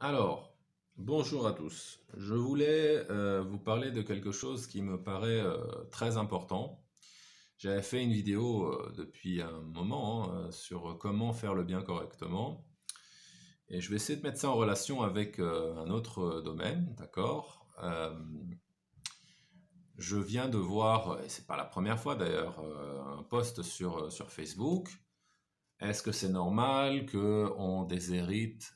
Alors, bonjour à tous. Je voulais vous parler de quelque chose qui me paraît très important. J'avais fait une vidéo depuis un moment sur comment faire le bien correctement. Et je vais essayer de mettre ça en relation avec un autre domaine, d'accord? Je viens de voir, et c'est pas la première fois d'ailleurs, un post sur Facebook. Est-ce que c'est normal qu'on déshérite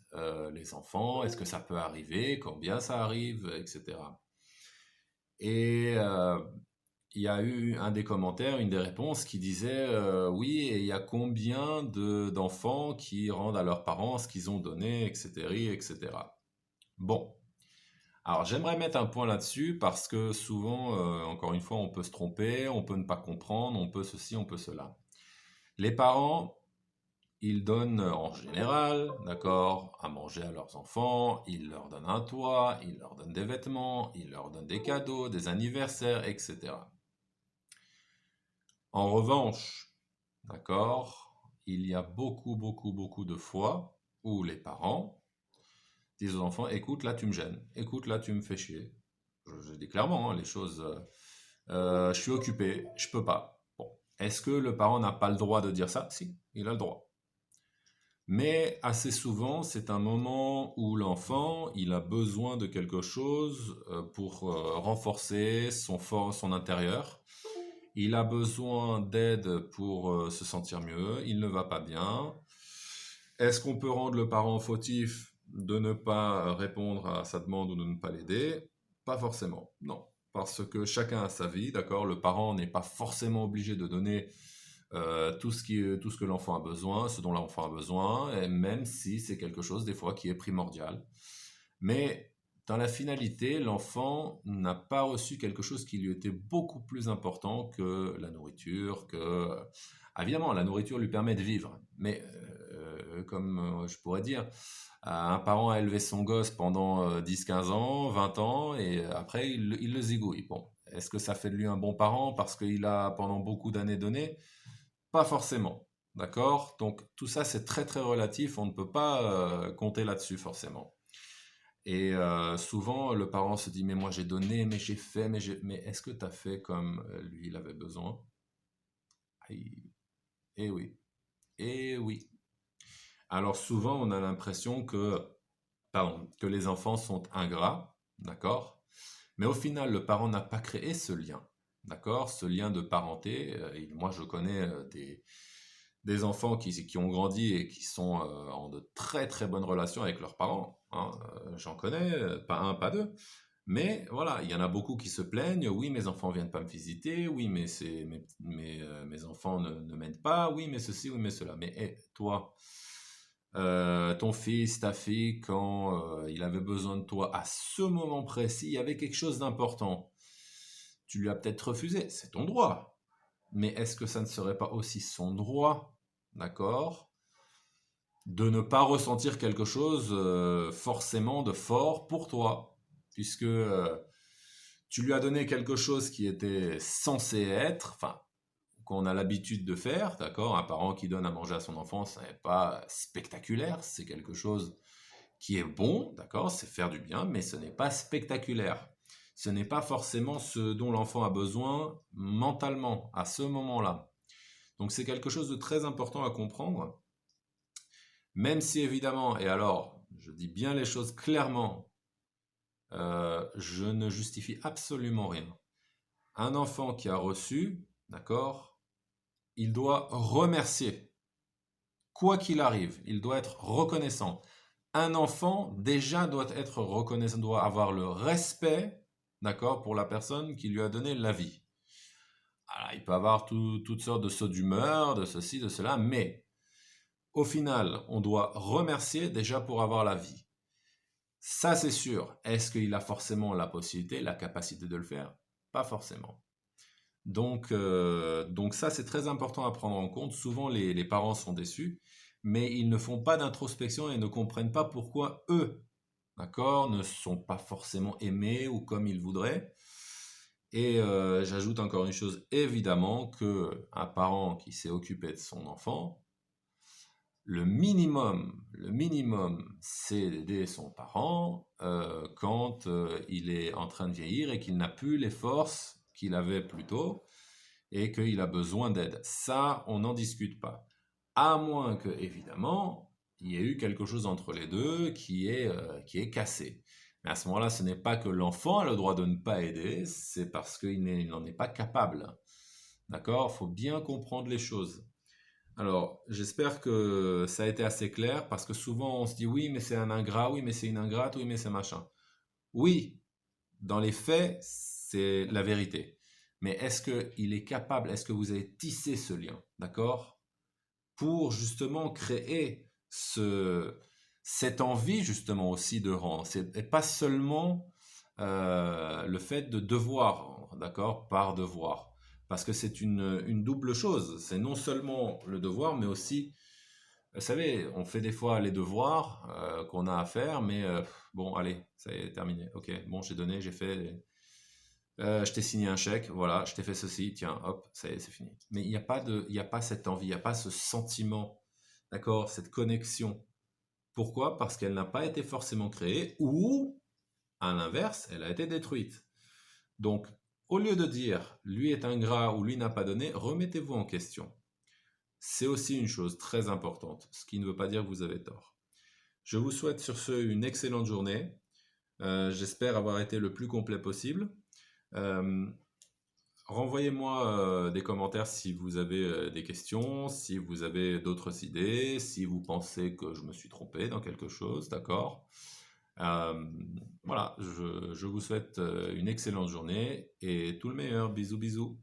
les enfants? Est-ce que ça peut arriver? Combien ça arrive? Etc. Et il y a eu un des commentaires, une des réponses qui disait oui, et il y a combien d'enfants qui rendent à leurs parents ce qu'ils ont donné, etc., etc. Bon, alors j'aimerais mettre un point là-dessus parce que souvent, encore une fois, on peut se tromper, on peut ne pas comprendre, on peut ceci, on peut cela. Les parents, ils donnent en général, d'accord, à manger à leurs enfants, ils leur donnent un toit, ils leur donnent des vêtements, ils leur donnent des cadeaux, des anniversaires, etc. En revanche, d'accord, il y a beaucoup, beaucoup, beaucoup de fois où les parents disent aux enfants, écoute, là tu me gênes, écoute, là tu me fais chier. Je dis clairement les choses, je suis occupé, je peux pas. Bon, est-ce que le parent n'a pas le droit de dire ça? Si, il a le droit. Mais assez souvent, c'est un moment où l'enfant, il a besoin de quelque chose pour renforcer son intérieur. Il a besoin d'aide pour se sentir mieux. Il ne va pas bien. Est-ce qu'on peut rendre le parent fautif de ne pas répondre à sa demande ou de ne pas l'aider? Pas forcément, non. Parce que chacun a sa vie, d'accord? Le parent n'est pas forcément obligé de donner tout ce que l'enfant a besoin, ce dont l'enfant a besoin, et même si c'est quelque chose des fois qui est primordial. Mais dans la finalité, l'enfant n'a pas reçu quelque chose qui lui était beaucoup plus important que la nourriture, que... Évidemment, la nourriture lui permet de vivre, mais comme je pourrais dire, un parent a élevé son gosse pendant 10-15 ans, 20 ans, et après il le zigouille. Bon, est-ce que ça fait de lui un bon parent parce qu'il a pendant beaucoup d'années donné? Pas forcément, d'accord? Donc tout ça c'est très très relatif, on ne peut pas compter là-dessus forcément. Et souvent le parent se dit mais moi j'ai donné, mais j'ai fait, mais est-ce que tu as fait comme lui il avait besoin? Aïe. Eh oui, eh oui. Alors souvent on a l'impression que les enfants sont ingrats, d'accord? Mais au final le parent n'a pas créé ce lien, d'accord? Ce lien de parenté. Moi je connais des enfants qui ont grandi et qui sont en de très très bonnes relations avec leurs parents, hein. J'en connais, pas un, pas deux. Mais voilà, il y en a beaucoup qui se plaignent. Oui, mes enfants viennent pas me visiter. Oui, mais mes enfants ne m'aident pas. Oui, mais ceci, oui, mais cela. Mais toi, ton fils, ta fille, quand il avait besoin de toi à ce moment précis, il y avait quelque chose d'important. Tu lui as peut-être refusé. C'est ton droit. Mais est-ce que ça ne serait pas aussi son droit, d'accord, de ne pas ressentir quelque chose forcément de fort pour toi, puisque tu lui as donné quelque chose qui était censé être, enfin, qu'on a l'habitude de faire, d'accord? Un parent qui donne à manger à son enfant, ce n'est pas spectaculaire, c'est quelque chose qui est bon, d'accord? C'est faire du bien, mais ce n'est pas spectaculaire. Ce n'est pas forcément ce dont l'enfant a besoin mentalement à ce moment-là. Donc c'est quelque chose de très important à comprendre, même si évidemment, et alors je dis bien les choses clairement, je ne justifie absolument rien. Un enfant qui a reçu, d'accord, il doit remercier. Quoi qu'il arrive, il doit être reconnaissant. Un enfant déjà doit être reconnaissant, doit avoir le respect, d'accord, pour la personne qui lui a donné la vie. Alors, il peut avoir toutes sortes de sauts d'humeur, de ceci, de cela, mais au final, on doit remercier déjà pour avoir la vie. Ça, c'est sûr. Est-ce qu'il a forcément la possibilité, la capacité de le faire? Pas forcément. Donc ça, c'est très important à prendre en compte. Souvent, les parents sont déçus, mais ils ne font pas d'introspection et ne comprennent pas pourquoi eux, d'accord, ne sont pas forcément aimés ou comme ils voudraient. Et j'ajoute encore une chose, évidemment, que un parent qui s'est occupé de son enfant, le minimum, c'est d'aider son parent quand il est en train de vieillir et qu'il n'a plus les forces qu'il avait plus tôt et qu'il a besoin d'aide. Ça, on n'en discute pas. À moins que, évidemment, il y ait eu quelque chose entre les deux qui est cassé. Mais à ce moment-là, ce n'est pas que l'enfant a le droit de ne pas aider, c'est parce qu'il n'en est pas capable. D'accord? Il faut bien comprendre les choses. Alors, j'espère que ça a été assez clair, parce que souvent on se dit oui, mais c'est un ingrat, oui, mais c'est une ingrate, oui, mais c'est machin. Oui, dans les faits, c'est la vérité. Mais est-ce qu'il est capable, est-ce que vous avez tissé ce lien, d'accord? Pour justement créer cette envie justement aussi de rendre. Et pas seulement le fait de devoir rendre, d'accord? Par devoir. Parce que c'est une double chose. C'est non seulement le devoir, mais aussi, vous savez, on fait des fois les devoirs qu'on a à faire, mais bon, allez, ça est terminé. Ok, bon, j'ai donné, j'ai fait. Je t'ai signé un chèque, voilà, je t'ai fait ceci, tiens, hop, ça y est, c'est fini. Mais il y a pas cette envie, il n'y a pas ce sentiment, d'accord, cette connexion. Pourquoi? Parce qu'elle n'a pas été forcément créée ou, à l'inverse, elle a été détruite. Donc, au lieu de dire lui est ingrat ou lui n'a pas donné, remettez-vous en question. C'est aussi une chose très importante, ce qui ne veut pas dire que vous avez tort. Je vous souhaite sur ce une excellente journée. J'espère avoir été le plus complet possible. Euh, Renvoyez-moi des commentaires si vous avez des questions, si vous avez d'autres idées, si vous pensez que je me suis trompé dans quelque chose, d'accord? Euh, voilà, je vous souhaite une excellente journée et tout le meilleur. Bisous, bisous.